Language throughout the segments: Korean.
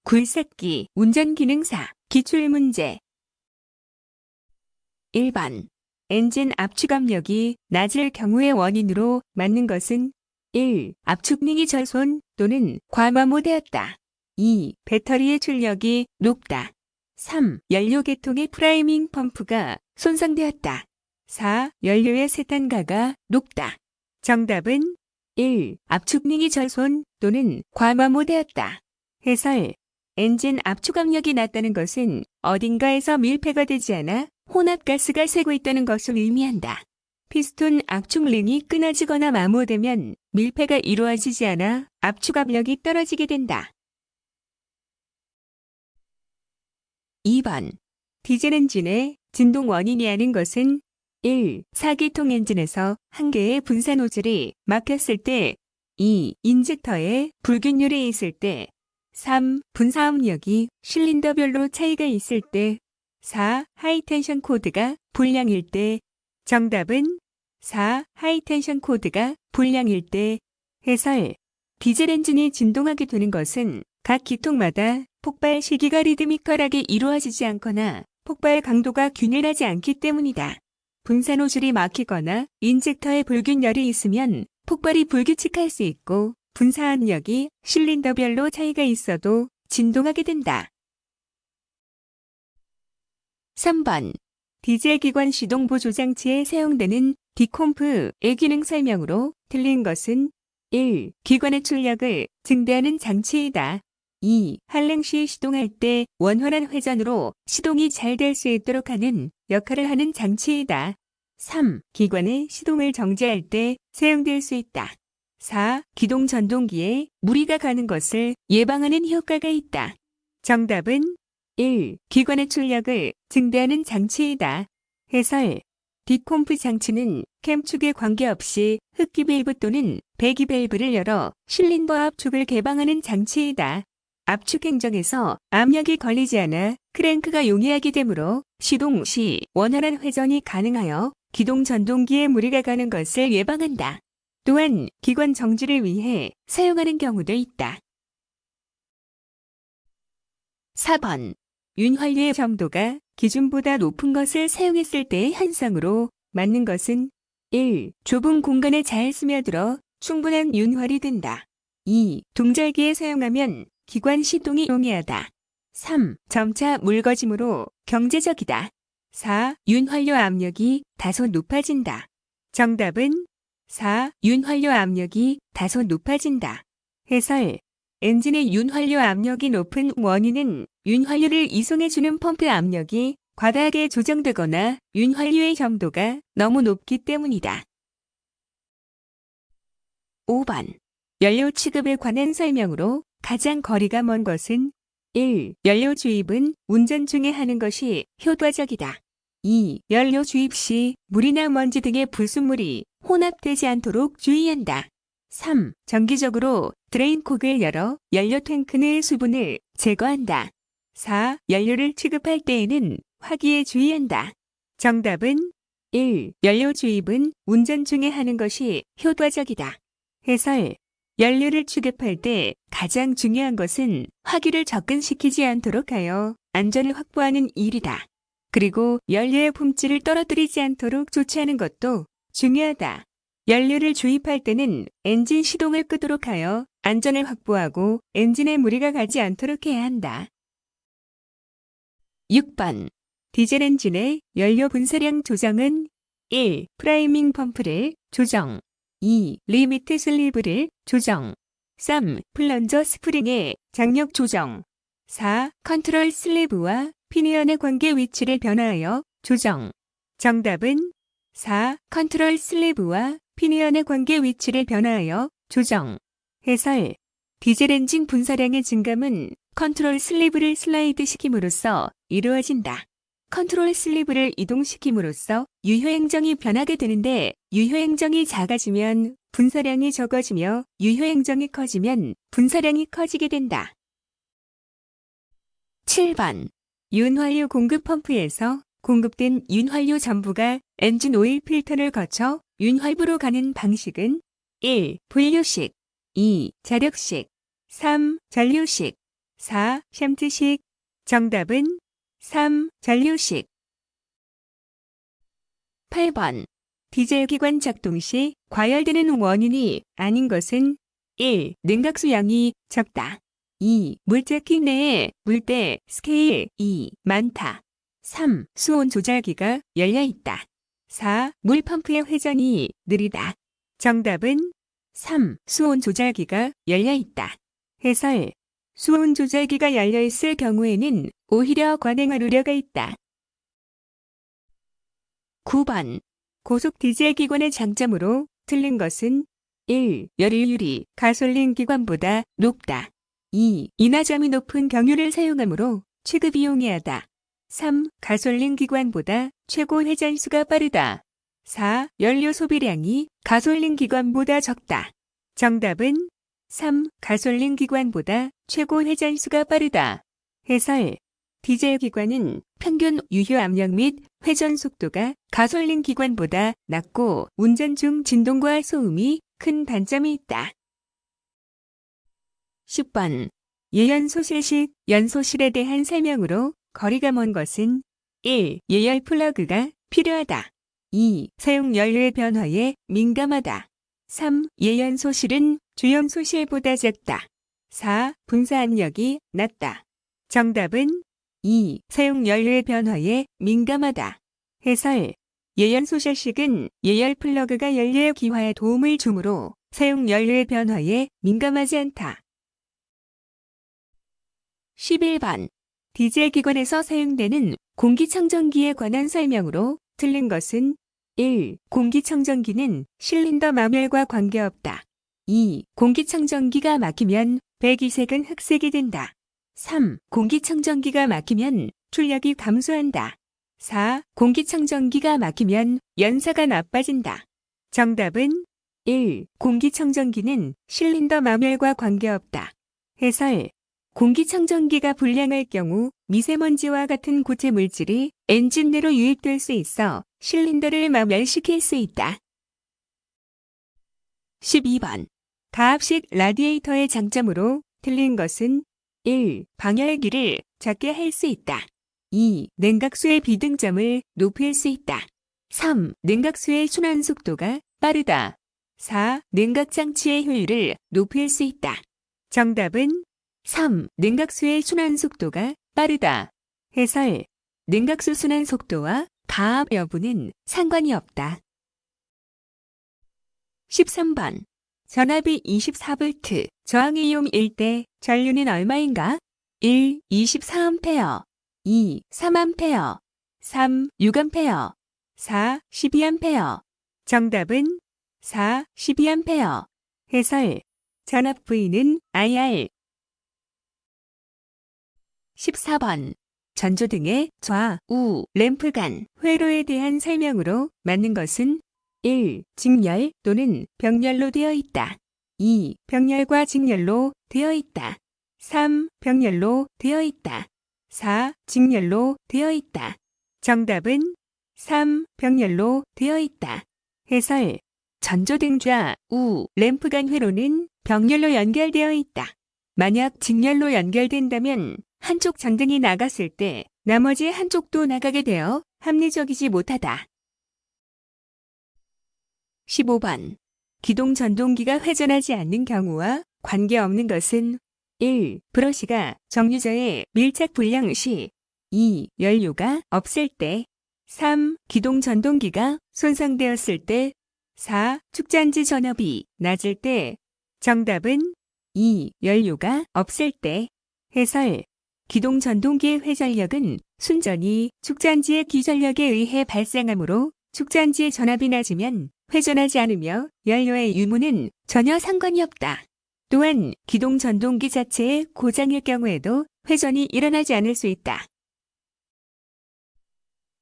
굴삭기, 운전기능사, 기출문제. 1번. 엔진 압축압력이 낮을 경우의 원인으로 맞는 것은 1. 압축링이 절손 또는 과마모되었다. 2. 배터리의 출력이 높다. 3. 연료계통의 프라이밍 펌프가 손상되었다. 4. 연료의 세탄가가 높다. 정답은 1. 압축링이 절손 또는 과마모되었다. 해설. 엔진 압축압력이 낮다는 것은 어딘가에서 밀폐가 되지 않아 혼합가스가 새고 있다는 것을 의미한다. 피스톤 압축링이 끊어지거나 마모되면 밀폐가 이루어지지 않아 압축압력이 떨어지게 된다. 2번. 디젤 엔진의 진동 원인이 아닌 것은 1. 4기통 엔진에서 한 개의 분사 노즐이 막혔을 때 2. 인젝터에 불균열이 있을 때 3. 분사 압력이 실린더별로 차이가 있을 때 4. 하이텐션 코드가 불량일 때. 정답은 4. 하이텐션 코드가 불량일 때. 해설. 디젤 엔진이 진동하게 되는 것은 각 기통마다 폭발 시기가 리드미컬하게 이루어지지 않거나 폭발 강도가 균일하지 않기 때문이다. 분사 노즐이 막히거나 인젝터에 불균열이 있으면 폭발이 불규칙할 수 있고 분사 압력이 실린더별로 차이가 있어도 진동하게 된다. 3번. 디젤 기관 시동 보조 장치에 사용되는 디콤프의 기능 설명으로 틀린 것은 1. 기관의 출력을 증대하는 장치이다. 2. 할랭 시 시동할 때 원활한 회전으로 시동이 잘 될 수 있도록 하는 역할을 하는 장치이다. 3. 기관의 시동을 정지할 때 사용될 수 있다. 4. 기동 전동기에 무리가 가는 것을 예방하는 효과가 있다. 정답은 1. 기관의 출력을 증대하는 장치이다. 해설. 디콤프 장치는 캠축에 관계없이 흡기 밸브 또는 배기 밸브를 열어 실린더 압축을 개방하는 장치이다. 압축 행정에서 압력이 걸리지 않아 크랭크가 용이하게 되므로 시동 시 원활한 회전이 가능하여 기동 전동기에 무리가 가는 것을 예방한다. 또한 기관 정지를 위해 사용하는 경우도 있다. 4번. 윤활유의 점도가 기준보다 높은 것을 사용했을 때의 현상으로 맞는 것은 1. 좁은 공간에 잘 스며들어 충분한 윤활이 된다. 2. 동절기에 사용하면 기관 시동이 용이하다. 3. 점차 묽어짐으로 경제적이다. 4. 윤활유 압력이 다소 높아진다. 정답은 4. 윤활유 압력이 다소 높아진다. 해설. 엔진의 윤활유 압력이 높은 원인은 윤활유를 이송해주는 펌프 압력이 과다하게 조정되거나 윤활유의 점도가 너무 높기 때문이다. 5번. 연료 취급에 관한 설명으로 가장 거리가 먼 것은 1. 연료 주입은 운전 중에 하는 것이 효과적이다. 2. 연료 주입 시 물이나 먼지 등의 불순물이 혼합되지 않도록 주의한다. 3. 정기적으로 드레인콕을 열어 연료 탱크 내 수분을 제거한다. 4. 연료를 취급할 때에는 화기에 주의한다. 정답은 1. 연료 주입은 운전 중에 하는 것이 효과적이다. 해설. 연료를 취급할 때 가장 중요한 것은 화기를 접근시키지 않도록 하여 안전을 확보하는 일이다. 그리고 연료의 품질을 떨어뜨리지 않도록 조치하는 것도 중요하다. 연료를 주입할 때는 엔진 시동을 끄도록 하여 안전을 확보하고 엔진에 무리가 가지 않도록 해야 한다. 6번. 디젤 엔진의 연료 분사량 조정은 1. 프라이밍 펌프를 조정. 2. 리미트 슬리브를 조정. 3. 플런저 스프링의 장력 조정. 4. 컨트롤 슬리브와 피니언의 관계 위치를 변화하여 조정. 정답은 4. 컨트롤 슬리브와 피니언의 관계 위치를 변화하여 조정. 해설. 디젤 엔진 분사량의 증감은 컨트롤 슬리브를 슬라이드 시킴으로써 이루어진다. 컨트롤 슬리브를 이동시킴으로써 유효행정이 변하게 되는데 유효행정이 작아지면 분사량이 적어지며 유효행정이 커지면 분사량이 커지게 된다. 7번. 윤활유 공급 펌프에서 공급된 윤활유 전부가 엔진 오일 필터를 거쳐 윤활부로 가는 방식은 1. 분류식 2. 자력식 3. 전류식 4. 샴트식. 정답은 3. 전류식. 8번. 디젤 기관 작동 시 과열되는 원인이 아닌 것은 1. 냉각수량이 적다. 2. 물자킥 내에 물때 스케일이 많다. 3. 수온 조절기가 열려있다. 4. 물펌프의 회전이 느리다. 정답은 3. 수온 조절기가 열려있다. 해설. 수온 조절기가 열려있을 경우에는 오히려 관행할 우려가 있다. 9번. 고속 디젤 기관의 장점으로 틀린 것은 1. 열효율이 가솔린 기관보다 높다. 2. 인하점이 높은 경유를 사용하므로 취급이 용이하다. 3. 가솔린 기관보다 최고 회전수가 빠르다. 4. 연료 소비량이 가솔린 기관보다 적다. 정답은 3. 가솔린 기관보다 최고 회전수가 빠르다. 해설. 디젤 기관은 평균 유효 압력 및 회전 속도가 가솔린 기관보다 낮고 운전 중 진동과 소음이 큰 단점이 있다. 10번. 예연소실식 연소실에 대한 설명으로 거리가 먼 것은 1. 예열 플러그가 필요하다. 2. 사용 연료의 변화에 민감하다. 3. 예연소실은 주연소실보다 작다. 4. 분사 압력이 낮다. 정답은 2. 사용 연료의 변화에 민감하다. 해설. 예연소실식은 예열 플러그가 연료의 기화에 도움을 주므로 사용 연료의 변화에 민감하지 않다. 11번. 디젤 기관에서 사용되는 공기청정기에 관한 설명으로 틀린 것은 1. 공기청정기는 실린더 마멸과 관계없다. 2. 공기청정기가 막히면 배기색은 흑색이 된다. 3. 공기청정기가 막히면 출력이 감소한다. 4. 공기청정기가 막히면 연사가 나빠진다. 정답은 1. 공기청정기는 실린더 마멸과 관계없다. 해설. 공기청정기가 불량할 경우 미세먼지와 같은 고체 물질이 엔진 내로 유입될 수 있어 실린더를 마멸시킬 수 있다. 12번. 가압식 라디에이터의 장점으로 틀린 것은 1. 방열기를 작게 할 수 있다. 2. 냉각수의 비등점을 높일 수 있다. 3. 냉각수의 순환 속도가 빠르다. 4. 냉각장치의 효율을 높일 수 있다. 정답은 3. 냉각수의 순환 속도가 빠르다. 해설. 냉각수 순환 속도와 가압 여부는 상관이 없다. 13번. 전압이 24V, 저항이용일 때 전류는 얼마인가? 1. 24A, 2. 3A, 3. 6A, 4. 12A. 정답은 4. 12A. 해설. 전압 V는 IR. 14번. 전조등의 좌우 램프 간 회로에 대한 설명으로 맞는 것은 1. 직렬 또는 병렬로 되어 있다. 2. 병렬과 직렬로 되어 있다. 3. 병렬로 되어 있다. 4. 직렬로 되어 있다. 정답은 3. 병렬로 되어 있다. 해설. 전조등 좌우 램프 간 회로는 병렬로 연결되어 있다. 만약 직렬로 연결된다면 한쪽 전등이 나갔을 때 나머지 한쪽도 나가게 되어 합리적이지 못하다. 15번. 기동 전동기가 회전하지 않는 경우와 관계없는 것은 1. 브러시가 정류저에 밀착 불량 시 2. 연료가 없을 때 3. 기동 전동기가 손상되었을 때 4. 축전지 전압이 낮을 때 정답은 2. 연료가 없을 때. 해설. 기동 전동기의 회전력은 순전히 축전지의 기전력에 의해 발생하므로 축전지의 전압이 낮으면 회전하지 않으며 연료의 유무는 전혀 상관이 없다. 또한 기동 전동기 자체의 고장일 경우에도 회전이 일어나지 않을 수 있다.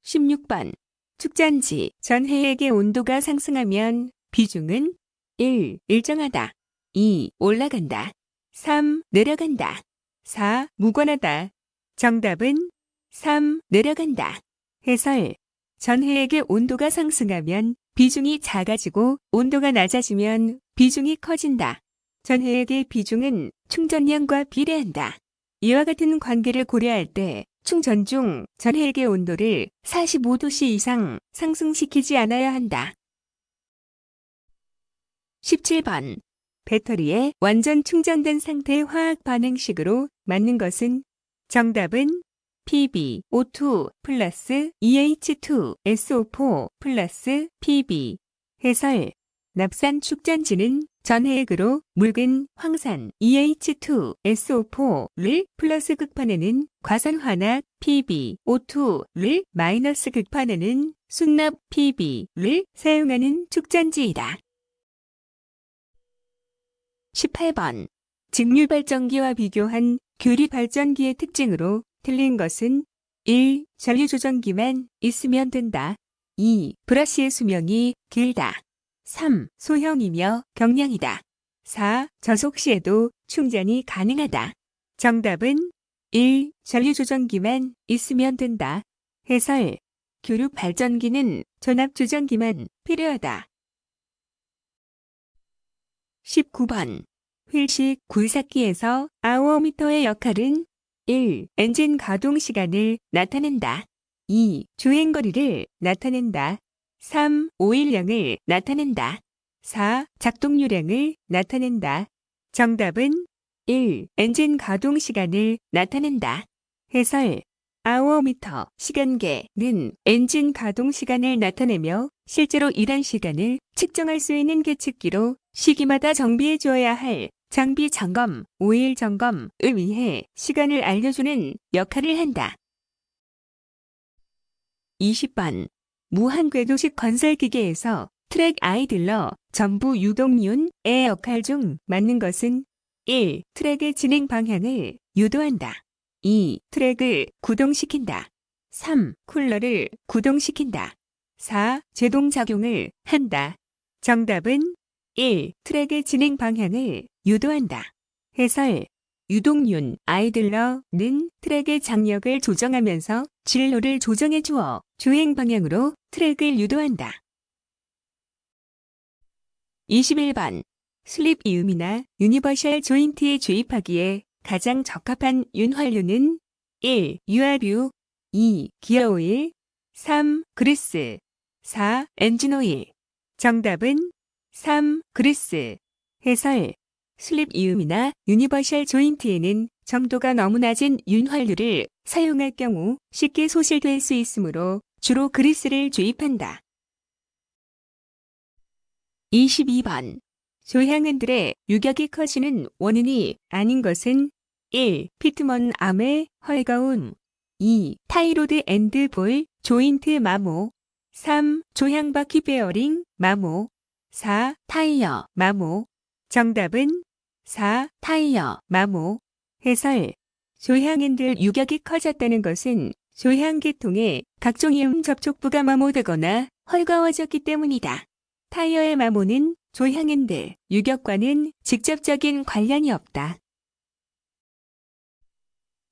16번. 축전지 전해액의 온도가 상승하면 비중은 1. 일정하다. 2. 올라간다. 3. 내려간다. 4. 무관하다. 정답은 3. 내려간다. 해설. 전해액의 온도가 상승하면 비중이 작아지고 온도가 낮아지면 비중이 커진다. 전해액의 비중은 충전량과 비례한다. 이와 같은 관계를 고려할 때 충전 중 전헬기 온도를 45도씨 이상 상승시키지 않아야 한다. 17번. 배터리에 완전 충전된 상태의 화학 반응식으로 맞는 것은? 정답은 PbO2 플러스 EH2SO4 플러스 Pb. 해설. 납산 축전지는 전해액으로 묽은 황산 EH2SO4를 플러스 극판에는 과산화학 PbO2를 마이너스 극판에는 순납 Pb를 사용하는 축전지이다. 18번. 직류발전기와 비교한 교리발전기의 특징으로 틀린 것은? 1. 전류조정기만 있으면 된다. 2. 브러쉬의 수명이 길다. 3. 소형이며 경량이다. 4. 저속 시에도 충전이 가능하다. 정답은 1. 전류조정기만 있으면 된다. 해설. 교류발전기는 전압조정기만 필요하다. 19번. 휠식 굴삭기에서 아워미터의 역할은? 1. 엔진 가동 시간을 나타낸다. 2. 주행거리를 나타낸다. 3. 오일량을 나타낸다. 4. 작동요량을 나타낸다. 정답은 1. 엔진 가동 시간을 나타낸다. 해설. 아워미터 시간계는 엔진 가동 시간을 나타내며 실제로 일한 시간을 측정할 수 있는 계측기로 시기마다 정비해 주어야 할 장비 점검, 오일 점검을 위해 시간을 알려주는 역할을 한다. 20번. 무한궤도식 건설기계에서 트랙 아이들러 전부 유동륜의 역할 중 맞는 것은? 1. 트랙의 진행 방향을 유도한다. 2. 트랙을 구동시킨다. 3. 쿨러를 구동시킨다. 4. 제동작용을 한다. 정답은 1. 트랙의 진행 방향을 유도한다. 해설. 유동륜 아이들러는 트랙의 장력을 조정하면서 진로를 조정해 주어 주행 방향으로 트랙을 유도한다. 21번. 슬립 이음이나 유니버셜 조인트에 주입하기에 가장 적합한 윤활유는? 1. 유화류. 2. 기어오일. 3. 그리스. 4. 엔진오일. 정답은 3. 그리스. 해설. 슬립 이음이나 유니버셜 조인트에는 점도가 너무 낮은 윤활유를 사용할 경우 쉽게 소실될 수 있으므로 주로 그리스를 주입한다. 22번. 조향은들의 유격이 커지는 원인이 아닌 것은? 1. 피트먼 암의 헐거움. 2. 타이로드 앤드 볼 조인트 마모. 3. 조향바퀴 베어링 마모. 4. 타이어 마모. 정답은 4. 타이어 마모. 해설. 조향핸들 유격이 커졌다는 것은 조향계통의 각종 이음 접촉부가 마모되거나 헐거워졌기 때문이다. 타이어의 마모는 조향핸들 유격과는 직접적인 관련이 없다.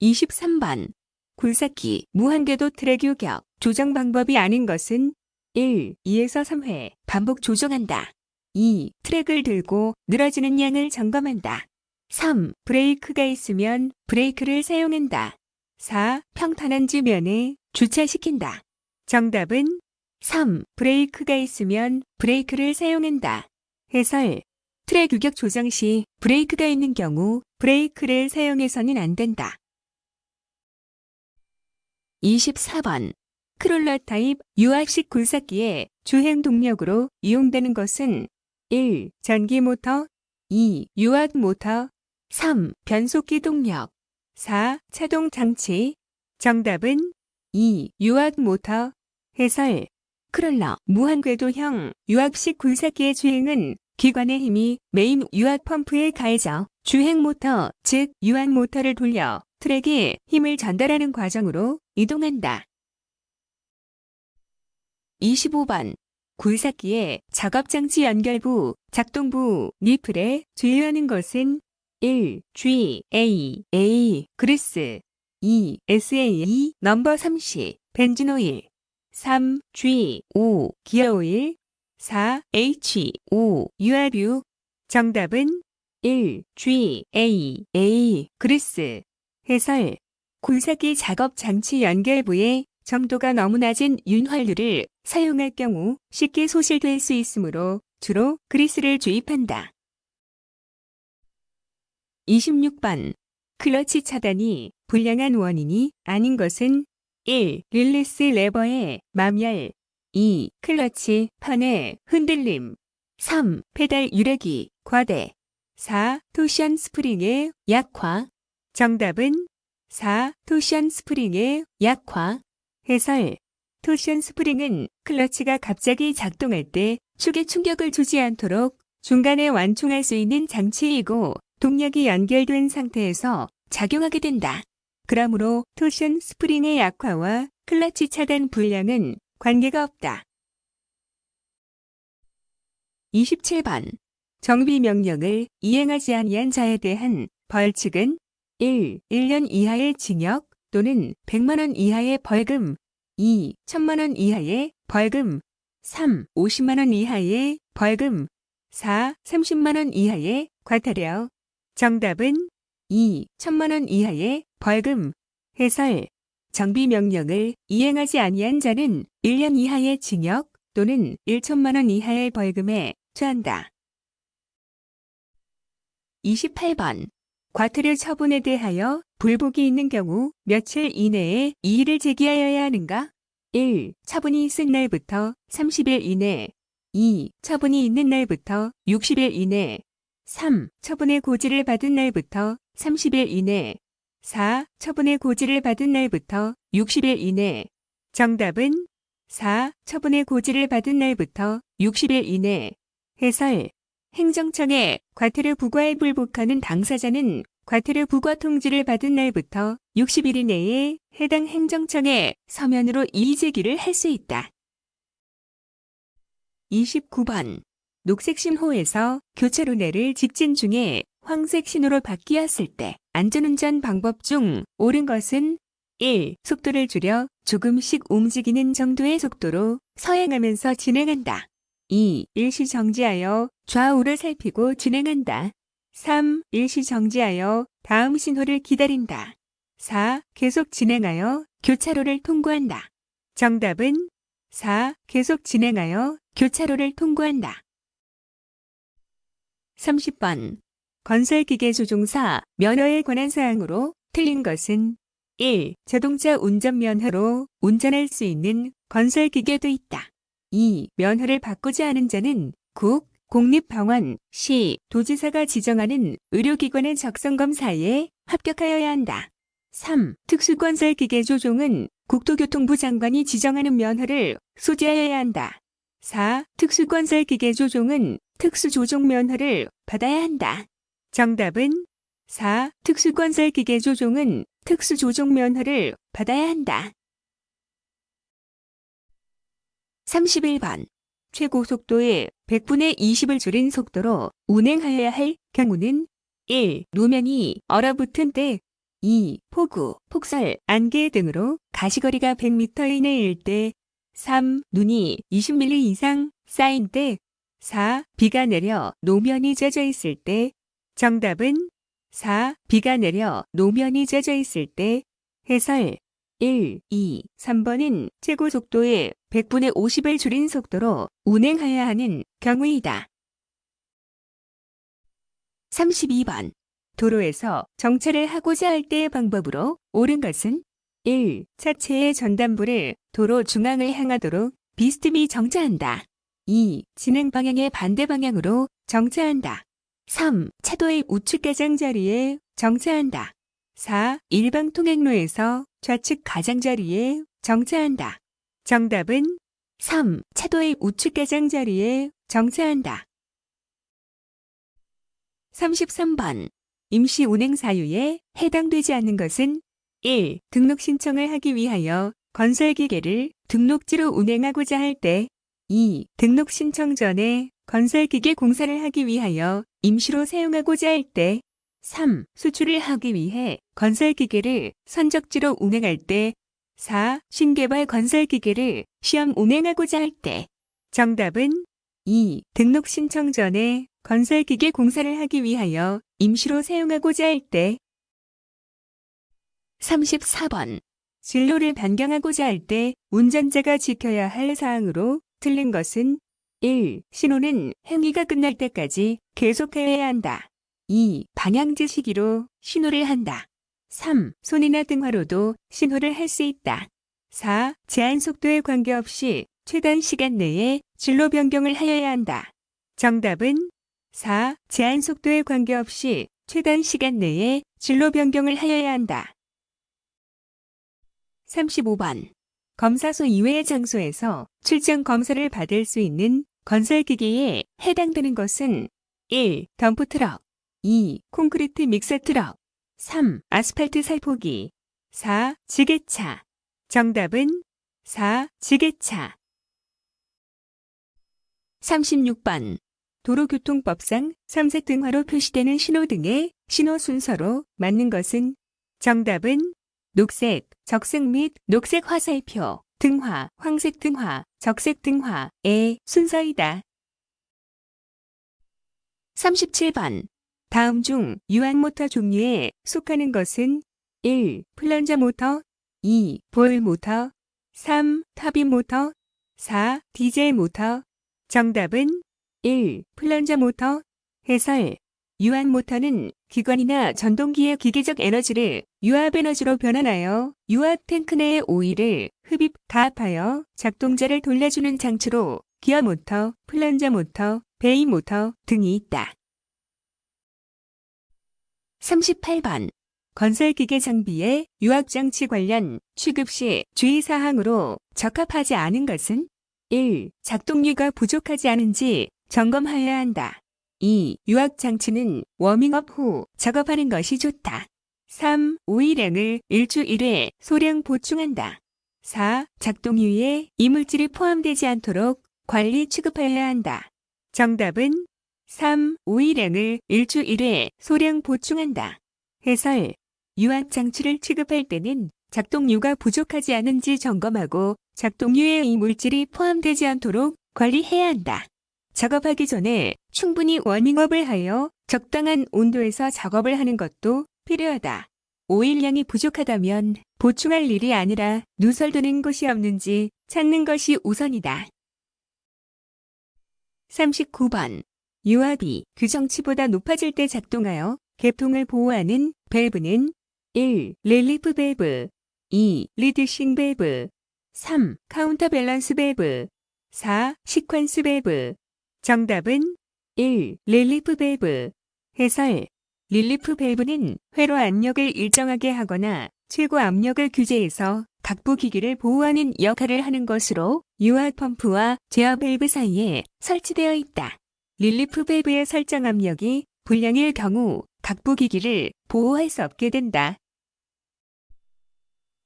23번. 굴삭기 무한궤도 트랙 유격 조정 방법이 아닌 것은? 1. 2에서 3회 반복 조정한다. 2. 트랙을 들고 늘어지는 양을 점검한다. 3. 브레이크가 있으면 브레이크를 사용한다. 4. 평탄한 지면에 주차시킨다. 정답은 3. 브레이크가 있으면 브레이크를 사용한다. 해설. 트랙 유격 조정 시 브레이크가 있는 경우 브레이크를 사용해서는 안 된다. 24번. 크롤러 타입 유압식 굴삭기의 주행 동력으로 이용되는 것은? 1. 전기 모터. 2. 유압 모터. 3. 변속기 동력. 4. 차동 장치. 정답은 2. 유압 모터. 해설. 크롤러 무한궤도형 유압식 굴삭기의 주행은 기관의 힘이 메인 유압 펌프에 가해져 주행 모터, 즉 유압 모터를 돌려 트랙에 힘을 전달하는 과정으로 이동한다. 25번. 굴삭기의 작업장치 연결부, 작동부, 니플에 주의하는 것은? 1. G, A, A, 그리스. 2. SAE 넘버 30, 벤진오일. 3. G, O, 기어오일. 4. H, O, 유화류. 정답은 1. G, A, A, 그리스. 해설. 굴삭기 작업 장치 연결부에 정도가 너무 낮은 윤활유를 사용할 경우 쉽게 소실될 수 있으므로 주로 그리스를 주입한다. 26번. 클러치 차단이 불량한 원인이 아닌 것은 1. 릴리스 레버의 마멸, 2. 클러치 판의 흔들림, 3. 페달 유력이 과대, 4. 토션 스프링의 약화. 정답은 4. 토션 스프링의 약화. 해설. 토션 스프링은 클러치가 갑자기 작동할 때 축에 충격을 주지 않도록 중간에 완충할 수 있는 장치이고 동력이 연결된 상태에서 작용하게 된다. 그러므로 토션 스프링의 약화와 클러치 차단 불량은 관계가 없다. 27번. 정비 명령을 이행하지 아니한 자에 대한 벌칙은 1. 1년 이하의 징역 또는 100만 원 이하의 벌금, 2. 1000만 원 이하의 벌금, 3. 50만 원 이하의 벌금, 4. 30만 원 이하의 과태료. 정답은 2. 1000만 원 이하의 벌금. 해설. 정비 명령을 이행하지 아니한 자는 1년 이하의 징역 또는 1천만 원 이하의 벌금에 처한다. 28번. 과태료 처분에 대하여 불복이 있는 경우 며칠 이내에 이의를 제기하여야 하는가? 1. 처분이 있은 날부터 30일 이내, 2. 처분이 있는 날부터 60일 이내, 3. 처분의 고지를 받은 날부터 30일 이내, 4. 처분의 고지를 받은 날부터 60일 이내. 정답은 4. 처분의 고지를 받은 날부터 60일 이내. 해설. 행정청에 과태료 부과에 불복하는 당사자는 과태료 부과 통지를 받은 날부터 60일 이내에 해당 행정청에 서면으로 이의 제기를 할 수 있다. 29번. 녹색 신호에서 교차로 내를 직진 중에 황색 신호로 바뀌었을 때 안전운전 방법 중 옳은 것은 1. 속도를 줄여 조금씩 움직이는 정도의 속도로 서행하면서 진행한다. 2. 일시 정지하여 좌우를 살피고 진행한다. 3. 일시 정지하여 다음 신호를 기다린다. 4. 계속 진행하여 교차로를 통과한다. 정답은 4. 계속 진행하여 교차로를 통과한다. 30번. 건설기계조종사 면허에 관한 사항으로 틀린 것은 1. 자동차 운전면허로 운전할 수 있는 건설기계도 있다. 2. 면허를 바꾸지 않은 자는 국, 공립병원, 시, 도지사가 지정하는 의료기관의 적성검사에 합격하여야 한다. 3. 특수건설기계조종은 국토교통부 장관이 지정하는 면허를 소지하여야 한다. 4. 특수건설기계조종은 특수조종 면허를 받아야 한다. 정답은 4. 특수건설기계조종은 특수조종 면허를 받아야 한다. 31번. 최고속도의 100분의 20을 줄인 속도로 운행하여야 할 경우는 1.路面이 얼어붙은 때, 2. 폭우, 폭설, 안개 등으로 가시거리가 100m 이내일 때, 3. 눈이 20mm 이상 쌓인 때, 4. 비가 내려 노면이 젖어 있을 때. 정답은 4. 비가 내려 노면이 젖어 있을 때. 해설. 1, 2, 3번은 최고 속도의 100분의 50을 줄인 속도로 운행하여야 하는 경우이다. 32번. 도로에서 정차를 하고자 할 때의 방법으로 옳은 것은 1. 차체의 전단부를 도로 중앙을 향하도록 비스듬히 정차한다. 2. 진행 방향의 반대 방향으로 정차한다. 3. 차도의 우측 가장자리에 정차한다. 4. 일방 통행로에서 좌측 가장자리에 정차한다. 정답은 3. 차도의 우측 가장자리에 정차한다. 33번. 임시 운행 사유에 해당되지 않는 것은 1. 등록 신청을 하기 위하여 건설기계를 등록지로 운행하고자 할 때, 2. 등록 신청 전에 건설기계 공사를 하기 위하여 임시로 사용하고자 할 때, 3. 수출을 하기 위해 건설기계를 선적지로 운행할 때, 4. 신개발 건설기계를 시험 운행하고자 할 때. 정답은 2. 등록 신청 전에 건설기계 공사를 하기 위하여 임시로 사용하고자 할 때. 34번. 진로를 변경하고자 할 때 운전자가 지켜야 할 사항으로 틀린 것은 1. 신호는 행위가 끝날 때까지 계속해야 한다. 2. 방향제 시기로 신호를 한다. 3. 손이나 등화로도 신호를 할 수 있다. 4. 제한 속도에 관계없이 최단 시간 내에 진로 변경을 하여야 한다. 정답은 4. 제한 속도에 관계없이 최단 시간 내에 진로 변경을 하여야 한다. 35번. 검사소 이외의 장소에서 출정 검사를 받을 수 있는 건설기기에 해당되는 것은 1. 덤프트럭 2. 콘크리트 믹서트럭 3. 아스팔트 살포기 4. 지게차. 정답은 4. 지게차. 36번. 도로교통법상 삼색 등화로 표시되는 신호등의 신호 순서로 맞는 것은 정답은 녹색, 적색 및 녹색 화살표, 등화, 황색 등화, 적색 등화의 순서이다. 37번. 다음 중 유압모터 종류에 속하는 것은 1. 플런저 모터 2. 볼 모터 3. 터빈 모터 4. 디젤 모터. 정답은 1. 플런저 모터. 해설. 유압 모터는 기관이나 전동기의 기계적 에너지를 유압 에너지로 변환하여 유압 탱크 내의 오일을 흡입, 가압하여 작동자를 돌려주는 장치로 기어 모터, 플런저 모터, 베이 모터 등이 있다. 38번. 건설기계 장비의 유압장치 관련 취급 시 주의사항으로 적합하지 않은 것은 1. 작동률가 부족하지 않은지 점검하여야 한다. 2. 유압장치는 워밍업 후 작업하는 것이 좋다. 3. 오일량을 일주 1회 소량 보충한다. 4. 작동 후에 이물질이 포함되지 않도록 관리 취급하여야 한다. 정답은 3. 오일량을 일주 1회 소량 보충한다. 해설. 유압장치를 취급할 때는 작동류가 부족하지 않은지 점검하고 작동류에 이물질이 포함되지 않도록 관리해야 한다. 작업하기 전에 충분히 워밍업을 하여 적당한 온도에서 작업을 하는 것도 필요하다. 오일량이 부족하다면 보충할 일이 아니라 누설되는 곳이 없는지 찾는 것이 우선이다. 39번. 유압이 규정치보다 높아질 때 작동하여 계통을 보호하는 밸브는 1. 릴리프 밸브 2. 리드싱 밸브 3. 카운터 밸런스 밸브 4. 시퀀스 밸브. 정답은 1. 릴리프 밸브. 해설. 릴리프 밸브는 회로 압력을 일정하게 하거나 최고 압력을 규제해서 각부 기기를 보호하는 역할을 하는 것으로 유압 펌프와 제어 밸브 사이에 설치되어 있다. 릴리프 밸브의 설정 압력이 불량일 경우 각부 기기를 보호할 수 없게 된다.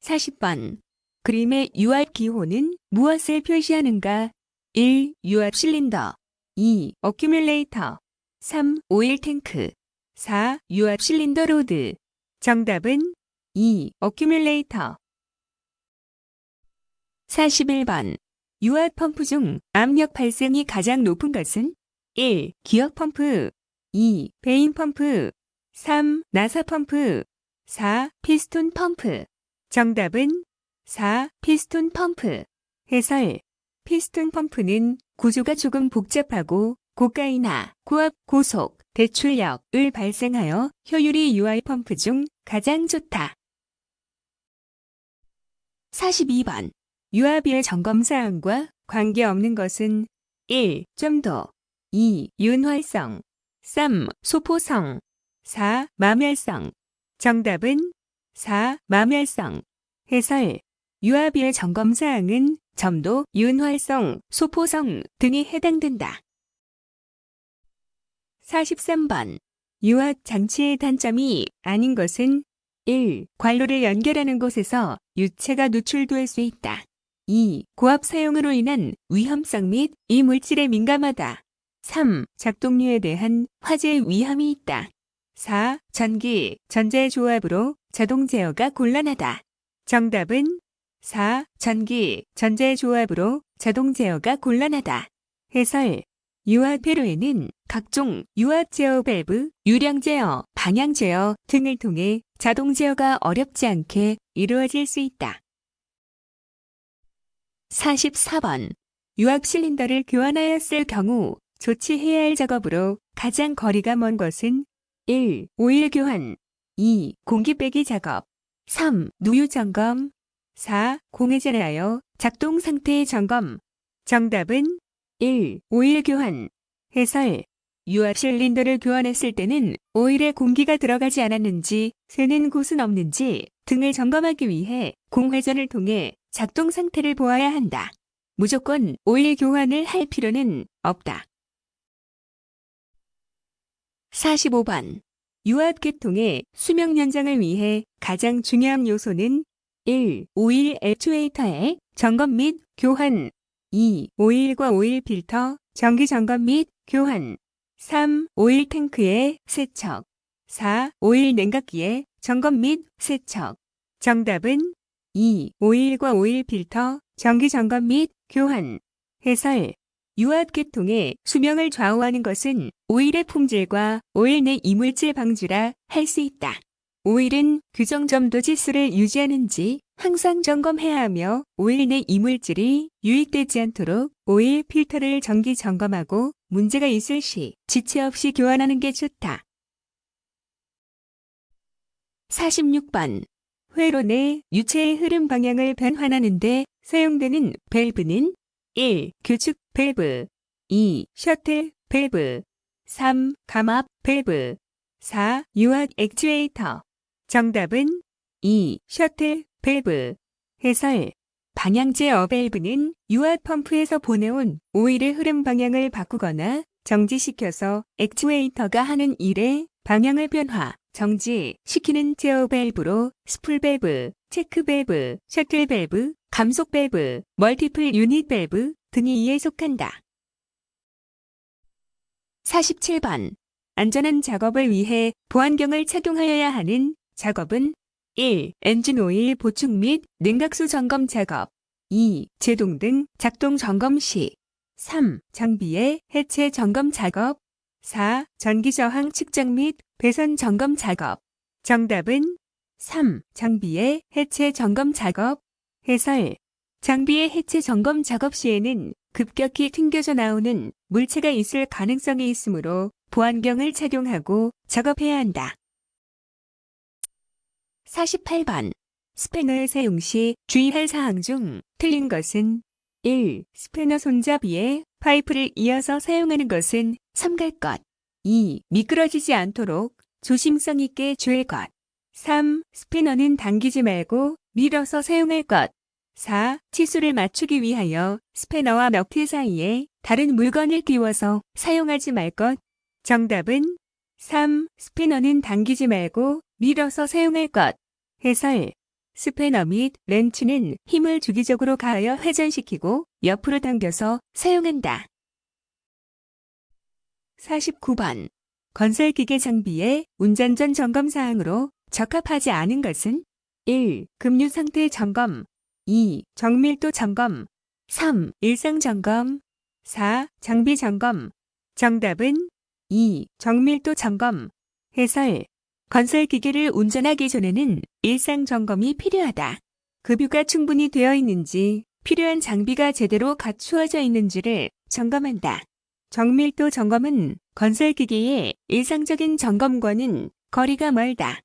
40번. 그림의 유압 기호는 무엇을 표시하는가? 1. 유압 실린더 2. 어큐뮬레이터 3. 오일 탱크 4. 유압 실린더 로드. 정답은 2. 어큐뮬레이터. 41번. 유압 펌프 중 압력 발생이 가장 높은 것은 1. 기어 펌프 2. 베인 펌프 3. 나사 펌프 4. 피스톤 펌프. 정답은 4. 피스톤 펌프. 해설. 피스톤 펌프는 구조가 조금 복잡하고 고가이나 고압, 고속, 대출력을 발생하여 효율이 유압 펌프 중 가장 좋다. 42번. 유압의 점검사항과 관계없는 것은 1. 점도 2. 윤활성 3. 소포성 4. 마멸성. 정답은 4. 마멸성. 해설. 유압의 점검사항은 점도, 윤활성, 소포성 등이 해당된다. 43번. 유압 장치의 단점이 아닌 것은 1. 관로를 연결하는 곳에서 유체가 누출될 수 있다. 2. 고압 사용으로 인한 위험성 및 이물질에 민감하다. 3. 작동류에 대한 화재 위험이 있다. 4. 전기, 전자의 조합으로 자동 제어가 곤란하다. 정답은 4. 전기, 전자의 조합으로 자동 제어가 곤란하다. 해설. 유압 회로에는 각종 유압 제어 밸브, 유량 제어, 방향 제어 등을 통해 자동 제어가 어렵지 않게 이루어질 수 있다. 44번. 유압 실린더를 교환하였을 경우 조치해야 할 작업으로 가장 거리가 먼 것은 1. 오일 교환 2. 공기 빼기 작업 3. 누유 점검 4. 공회전하여 작동 상태 점검 정답은 1. 오일 교환 해설 유압 실린더를 교환했을 때는 오일에 공기가 들어가지 않았는지 새는 곳은 없는지 등을 점검하기 위해 공회전을 통해 작동 상태를 보아야 한다. 무조건 오일 교환을 할 필요는 없다. 45번. 유압 계통의 수명 연장을 위해 가장 중요한 요소는 1. 오일 액추에이터의 점검 및 교환 2. 오일과 오일 필터, 정기 점검 및 교환 3. 오일 탱크의 세척 4. 오일 냉각기의 점검 및 세척 정답은 2. 오일과 오일 필터, 정기 점검 및 교환 해설 유압 계통의 수명을 좌우하는 것은 오일의 품질과 오일 내 이물질 방주라 할 수 있다. 오일은 규정 점도 지수를 유지하는지 항상 점검해야 하며 오일 내 이물질이 유입되지 않도록 오일 필터를 정기 점검하고 문제가 있을 시 지체 없이 교환하는 게 좋다. 46번. 회로 내 유체의 흐름 방향을 변환하는 데 사용되는 밸브는 1. 규축 밸브 2. 셔틀 밸브 3. 감압 밸브 4. 유압 액추에이터 정답은 2. 셔틀 밸브 해설 방향 제어 밸브는 유압 펌프에서 보내온 오일의 흐름 방향을 바꾸거나 정지시켜서 액추에이터가 하는 일의 방향을 변화, 정지시키는 제어 밸브로 스풀 밸브, 체크 밸브, 셔틀 밸브, 감속 밸브, 멀티플 유닛 밸브 등이 이에 속한다. 47번. 안전한 작업을 위해 보안경을 착용하여야 하는 작업은 1. 엔진 오일 보충 및 냉각수 점검 작업 2. 제동 등 작동 점검 시 3. 장비의 해체 점검 작업 4. 전기 저항 측정 및 배선 점검 작업 정답은 3. 장비의 해체 점검 작업 해설 장비의 해체 점검 작업 시에는 급격히 튕겨져 나오는 물체가 있을 가능성이 있으므로 보안경을 착용하고 작업해야 한다. 48번. 스패너의 사용 시 주의할 사항 중 틀린 것은 1. 스패너 손잡이에 파이프를 이어서 사용하는 것은 삼갈 것 2. 미끄러지지 않도록 조심성 있게 조일 것 3. 스패너는 당기지 말고 밀어서 사용할 것 4. 치수를 맞추기 위하여 스패너와 너트 사이에 다른 물건을 끼워서 사용하지 말 것 정답은 3. 스패너는 당기지 말고 밀어서 사용할 것 해설 스패너 및 렌치는 힘을 주기적으로 가하여 회전시키고 옆으로 당겨서 사용한다. 49번. 건설기계 장비의 운전 전 점검 사항으로 적합하지 않은 것은 1. 급류 상태 점검 2. 정밀도 점검 3. 일상 점검 4. 장비 점검 정답은 2. 정밀도 점검 해설 건설기계를 운전하기 전에는 일상 점검이 필요하다. 급유가 충분히 되어 있는지 필요한 장비가 제대로 갖추어져 있는지를 점검한다. 정밀도 점검은 건설기계의 일상적인 점검과는 거리가 멀다.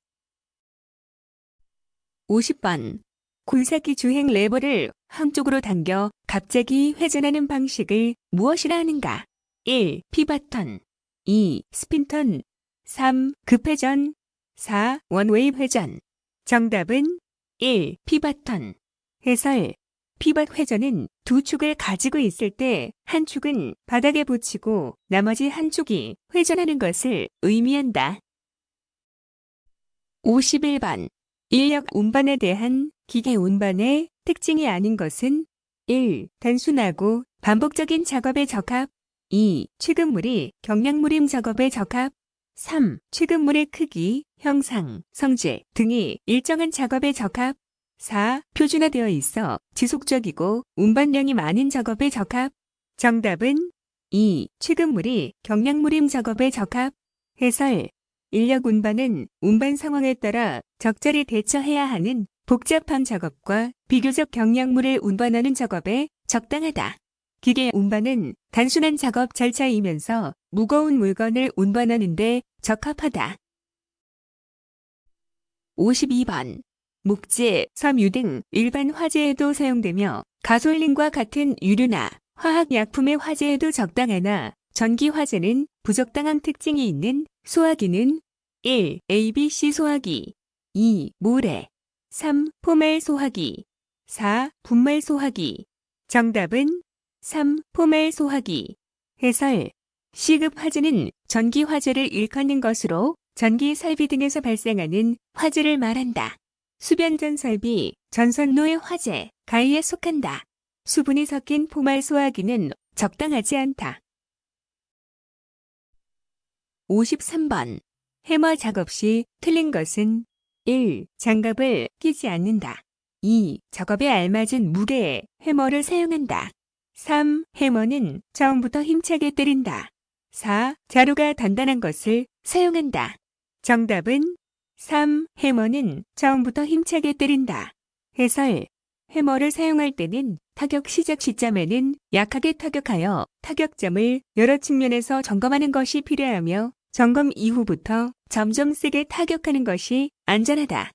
50번. 굴삭기 주행 레버를 한쪽으로 당겨 갑자기 회전하는 방식을 무엇이라 하는가? 1. 피버턴 2. 스핀턴 3. 급회전 4. 원웨이 회전 정답은 1. 피버턴 해설 피벗 회전은 두 축을 가지고 있을 때 한 축은 바닥에 붙이고 나머지 한 축이 회전하는 것을 의미한다. 51번. 인력 운반에 대한 기계 운반의 특징이 아닌 것은 1. 단순하고 반복적인 작업에 적합 2. 취급물이 경량무림 작업에 적합 3. 취급물의 크기, 형상, 성질 등이 일정한 작업에 적합 4. 표준화되어 있어 지속적이고 운반량이 많은 작업에 적합 정답은 2. 취급물이 경량무림 작업에 적합. 해설. 인력 운반은 운반 상황에 따라 적절히 대처해야 하는 복잡한 작업과 비교적 경량물을 운반하는 작업에 적당하다. 기계 운반은 단순한 작업 절차이면서 무거운 물건을 운반하는 데 적합하다. 52번. 목재, 섬유 등 일반 화재에도 사용되며 가솔린과 같은 유류나 화학약품의 화재에도 적당하나 전기 화재는 부적당한 특징이 있는 소화기는 1. ABC 소화기 2. 모래 3. 포말 소화기 4. 분말 소화기. 정답은 3. 포말 소화기. 해설. C급 화재는 전기 화재를 일컫는 것으로 전기 설비 등에서 발생하는 화재를 말한다. 수변전 설비, 전선로의 화재, 가위에 속한다. 수분이 섞인 포말 소화기는 적당하지 않다. 53번. 해머 작업 시 틀린 것은 1. 장갑을 끼지 않는다. 2. 작업에 알맞은 무게의 해머를 사용한다. 3. 해머는 처음부터 힘차게 때린다. 4. 자루가 단단한 것을 사용한다. 정답은 3. 해머는 처음부터 힘차게 때린다. 해설. 해머를 사용할 때는 타격 시작 시점에는 약하게 타격하여 타격점을 여러 측면에서 점검하는 것이 필요하며 점검 이후부터 점점 세게 타격하는 것이 안전하다.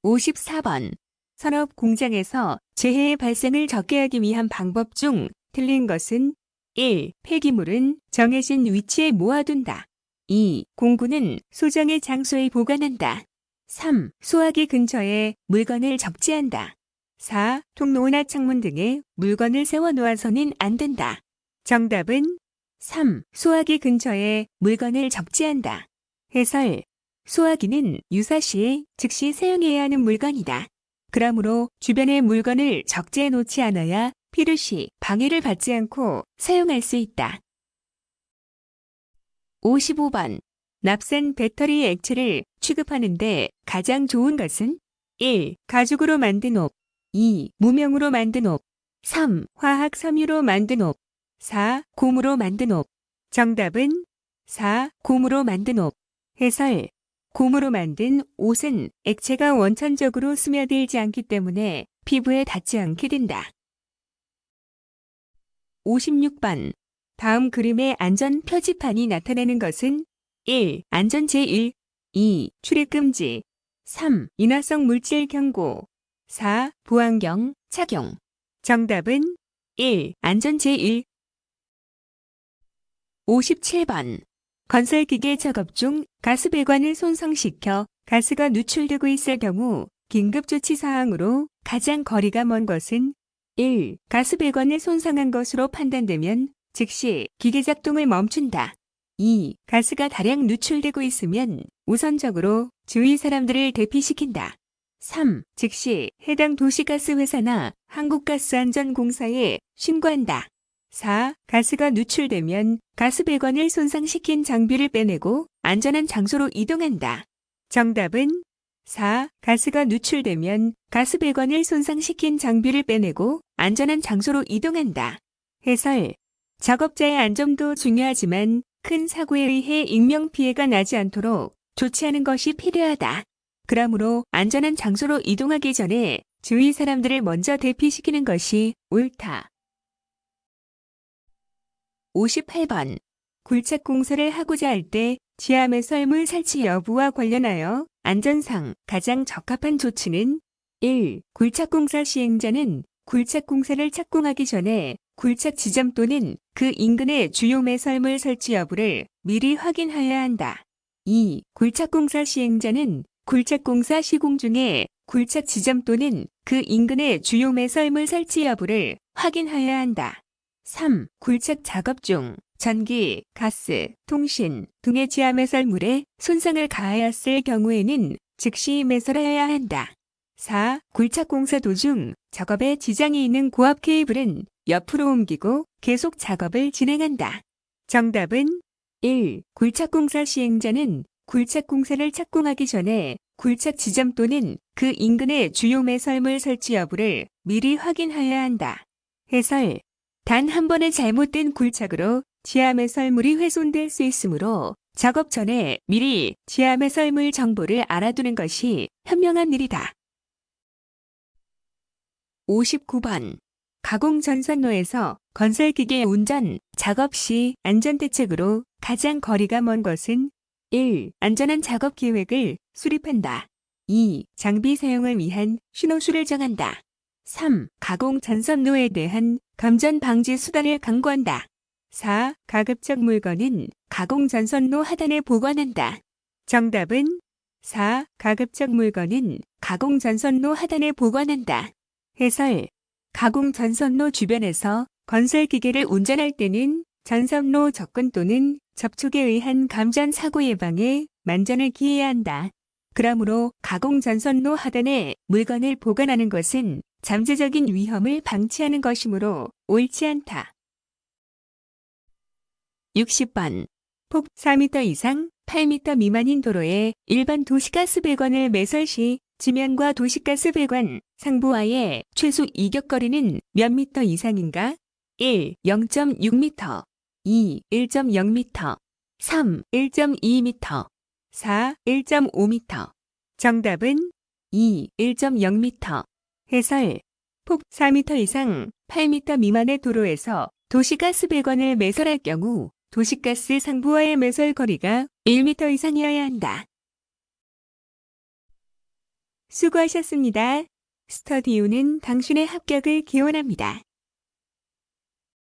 54번. 산업 공장에서 재해의 발생을 적게 하기 위한 방법 중 틀린 것은 1. 폐기물은 정해진 위치에 모아둔다. 2. 공구는 소정의 장소에 보관한다. 3. 소화기 근처에 물건을 적재한다. 4. 통로나 창문 등에 물건을 세워놓아서는 안 된다. 정답은 3. 소화기 근처에 물건을 적재한다. 해설. 소화기는 유사시에 즉시 사용해야 하는 물건이다. 그러므로 주변에 물건을 적재해 놓지 않아야 필요시 방해를 받지 않고 사용할 수 있다. 55번. 납산 배터리 액체를 취급하는데 가장 좋은 것은 1. 가죽으로 만든 옷 2. 무명으로 만든 옷 3. 화학 섬유로 만든 옷 4. 곰으로 만든 옷. 정답은 4. 곰으로 만든 옷. 해설. 곰으로 만든 옷은 액체가 원천적으로 스며들지 않기 때문에 피부에 닿지 않게 된다. 56번. 다음 그림의 안전 표지판이 나타내는 것은 1. 안전 제1 2. 출입 금지 3. 인화성 물질 경고 4. 보안경 착용. 정답은 1. 안전 제1 57번. 건설기계 작업 중 가스배관을 손상시켜 가스가 누출되고 있을 경우 긴급조치 사항으로 가장 거리가 먼 것은 1. 가스배관을 손상한 것으로 판단되면 즉시 기계 작동을 멈춘다. 2. 가스가 다량 누출되고 있으면 우선적으로 주위 사람들을 대피시킨다. 3. 즉시 해당 도시가스회사나 한국가스안전공사에 신고한다. 4. 가스가 누출되면 가스배관을 손상시킨 장비를 빼내고 안전한 장소로 이동한다. 정답은 4. 가스가 누출되면 가스배관을 손상시킨 장비를 빼내고 안전한 장소로 이동한다. 해설. 작업자의 안전도 중요하지만 큰 사고에 의해 인명피해가 나지 않도록 조치하는 것이 필요하다. 그러므로 안전한 장소로 이동하기 전에 주위 사람들을 먼저 대피시키는 것이 옳다. 58번. 굴착 공사를 하고자 할 때 지하매 설물 설치 여부와 관련하여 안전상 가장 적합한 조치는 1. 굴착 공사 시행자는 굴착 공사를 착공하기 전에 굴착 지점 또는 그 인근의 주요 매설물 설치 여부를 미리 확인하여야 한다. 2. 굴착 공사 시행자는 굴착 공사 시공 중에 굴착 지점 또는 그 인근의 주요 매설물 설치 여부를 확인하여야 한다. 3. 굴착 작업 중 전기, 가스, 통신 등의 지하 매설물에 손상을 가하였을 경우에는 즉시 매설하여야 한다. 4. 굴착 공사 도중 작업에 지장이 있는 고압 케이블은 옆으로 옮기고 계속 작업을 진행한다. 정답은 1. 굴착 공사 시행자는 굴착 공사를 착공하기 전에 굴착 지점 또는 그 인근의 주요 매설물 설치 여부를 미리 확인하여야 한다. 해설. 단 한 번의 잘못된 굴착으로 지하 매설물이 훼손될 수 있으므로 작업 전에 미리 지하 매설물 정보를 알아두는 것이 현명한 일이다. 59번. 가공전선로에서 건설기계 운전, 작업 시 안전대책으로 가장 거리가 먼 것은 1. 안전한 작업 계획을 수립한다. 2. 장비 사용을 위한 신호수를 정한다. 3. 가공전선로에 대한 감전 방지 수단을 강구한다. 4. 가급적 물건은 가공전선로 하단에 보관한다. 정답은 4. 가급적 물건은 가공전선로 하단에 보관한다. 해설. 가공전선로 주변에서 건설기계를 운전할 때는 전선로 접근 또는 접촉에 의한 감전 사고 예방에 만전을 기해야 한다. 그러므로 가공전선로 하단에 물건을 보관하는 것은 잠재적인 위험을 방치하는 것이므로 옳지 않다. 60번. 폭 4m 이상 8m 미만인 도로에 일반 도시가스 배관을 매설 시 지면과 도시가스 배관 상부와의 최소 이격거리는 몇 미터 이상인가? 1. 0.6m 2. 1.0m 3. 1.2m 4. 1.5m 정답은 2. 1.0m 해설. 폭 4m 이상 8m 미만의 도로에서 도시가스 배관을 매설할 경우 도시가스 상부와의 매설 거리가 1m 이상이어야 한다. 수고하셨습니다. 스터디오는 당신의 합격을 기원합니다.